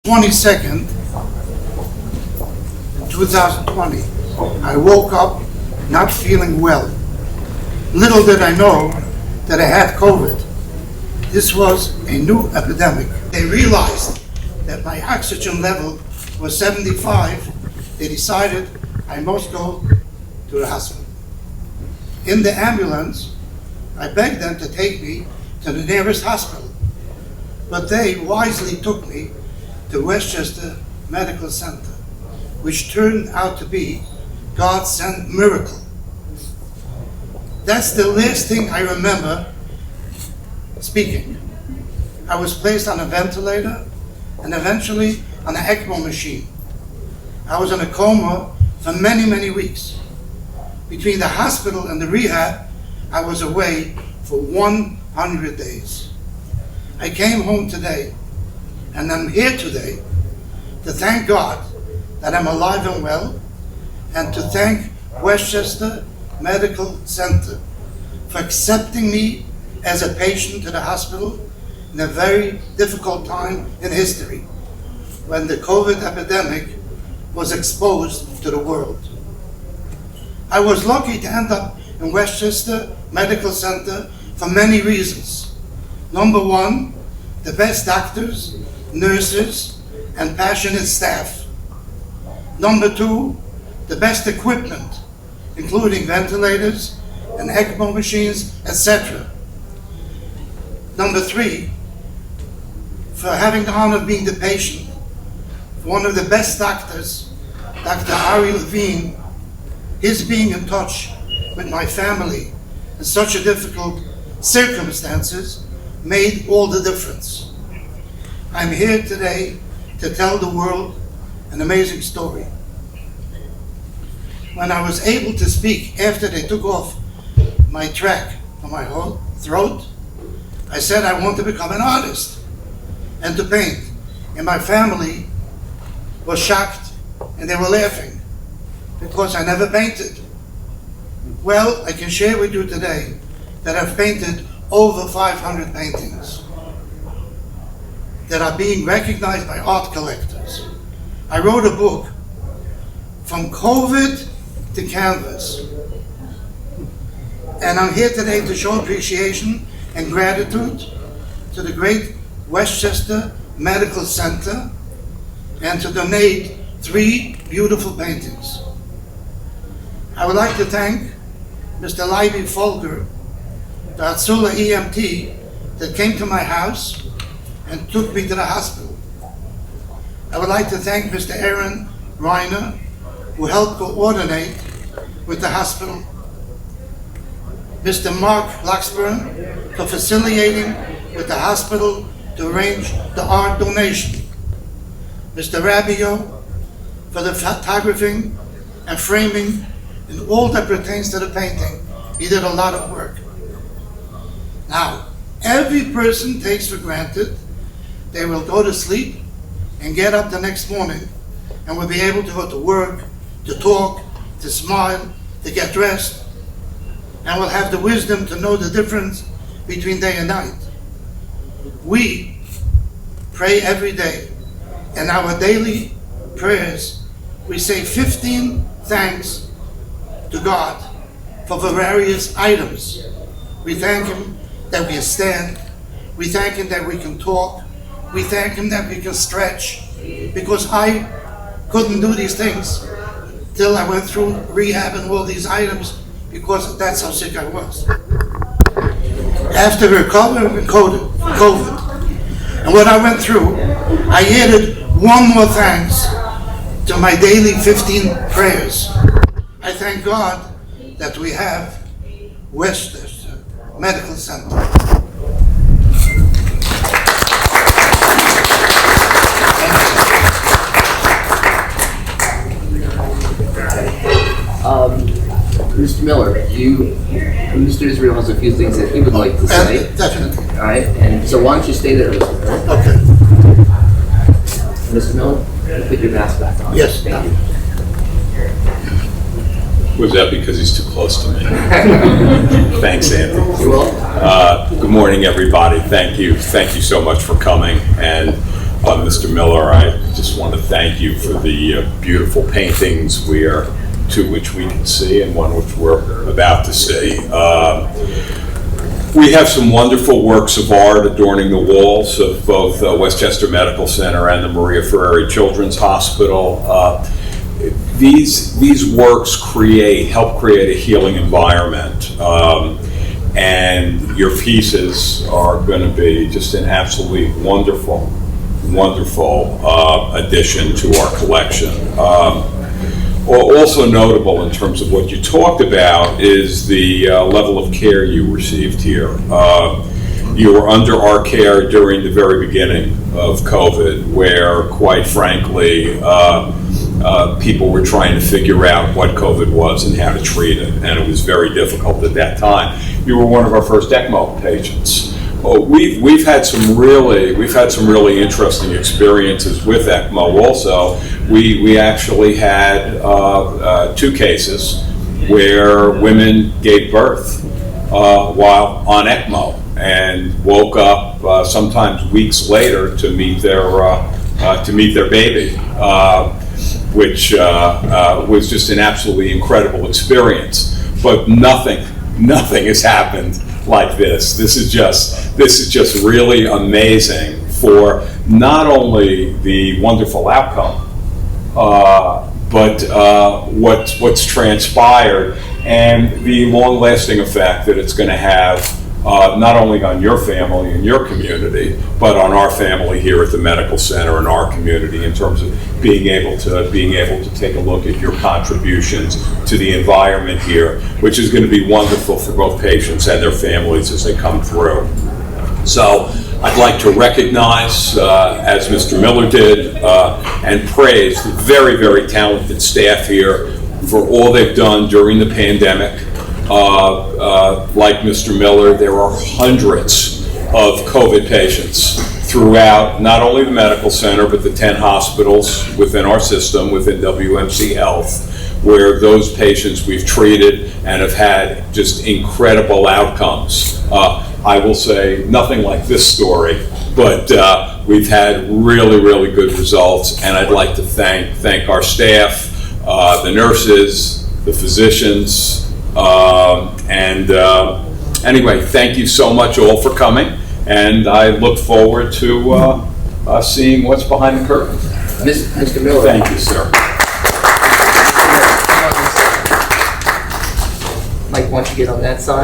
22nd, 2020, I woke up not feeling well. Little did I know that I had COVID. This was a new epidemic. They realized that my oxygen level was 75. They decided I must go to the hospital. In the ambulance, I begged them to take me to the nearest hospital, but they wisely took me to Westchester Medical Center, which turned out to be God-sent miracle. That's the last thing I remember speaking. I was placed on a ventilator and eventually on an ECMO machine. I was in a coma for many, many weeks. Between the hospital and the rehab, I was away for 100 days. I came home today, and I'm here today to thank God that I'm alive and well, and to thank Westchester Medical Center for accepting me as a patient to the hospital in a very difficult time in history, when the COVID epidemic was exposed to the world. I was lucky to end up in Westchester Medical Center for many reasons. Number one, the best doctors, nurses, and passionate staff. Number two, the best equipment, including ventilators and ECMO machines, etc. Number three, for having the honor of being the patient, one of the best doctors, Dr. Ari Levine. His being in touch with my family in such a difficult circumstances made all the difference. I'm here today to tell the world an amazing story. When I was able to speak after they took off my track from my whole throat, I said I want to become an artist and to paint. And my family was shocked and they were laughing because I never painted. Well, I can share with you today that I've painted over 500 paintings that are being recognized by art collectors. I wrote a book, From COVID to Canvas. And I'm here today to show appreciation and gratitude to the great Westchester Medical Center and to donate 3 beautiful paintings. I would like to thank Mr. Leiby Folger, the Atsula EMT that came to my house and took me to the hospital. I would like to thank Mr. Aaron Reiner, who helped coordinate with the hospital. Mr. Mark Luxburn for facilitating with the hospital to arrange the art donation. Mr. Rabio for the photographing and framing and all that pertains to the painting. He did a lot of work. Now, every person takes for granted they will go to sleep and get up the next morning and will be able to go to work, to talk, to smile, to get dressed, and will have the wisdom to know the difference between day and night. We pray every day. In our daily prayers, we say 15 thanks to God for various items. We thank Him that we stand. We thank Him that we can talk. We thank Him that we can stretch. Because I couldn't do these things till I went through rehab and all these items, because that's how sick I was. After recovering from COVID and what I went through, I added one more thanks to my daily 15 prayers. I thank God that we have Westchester Medical Center. Mr. Miller, Mr. Israel has a few things that he would like to say. Definitely. All right, and so why don't you stay there, Mr. Miller? Okay. Mr. Miller, put your mask back on. Yes. Thank you. Was that because he's too close to me? Thanks, Andy. You're welcome. Good morning, everybody. Thank you so much for coming. And Mr. Miller, I just want to thank you for the beautiful paintings to which we can see and one which we're about to see. We have some wonderful works of art adorning the walls of both Westchester Medical Center and the Maria Ferrari Children's Hospital. These works help create a healing environment, and your pieces are going to be just an absolutely wonderful addition to our collection. Also notable in terms of what you talked about is the level of care you received here. You were under our care during the very beginning of COVID, where, quite frankly, people were trying to figure out what COVID was and how to treat it, and it was very difficult at that time. You were one of our first ECMO patients. We've had some really interesting experiences with ECMO. Also, we actually had 2 cases where women gave birth while on ECMO and woke up sometimes weeks later to meet their baby, which was just an absolutely incredible experience. But nothing has happened like this. This is just really amazing for not only the wonderful outcome, but what's transpired and the long-lasting effect that it's going to have not only on your family and your community, but on our family here at the medical center and our community in terms of being able to take a look at your contributions to the environment here, which is going to be wonderful for both patients and their families as they come through. So I'd like to recognize, as Mr. Miller did, and praise the very, very talented staff here for all they've done during the pandemic. Like Mr. Miller, there are hundreds of COVID patients throughout not only the medical center, but the 10 hospitals within our system, within WMC Health, where those patients we've treated and have had just incredible outcomes. I will say nothing like this story, but we've had really, really good results, and I'd like to thank our staff, the nurses, the physicians, anyway, thank you so much all for coming, and I look forward to seeing what's behind the curtain. Mr. Miller. Thank you, sir. Mike, why don't you get on that side?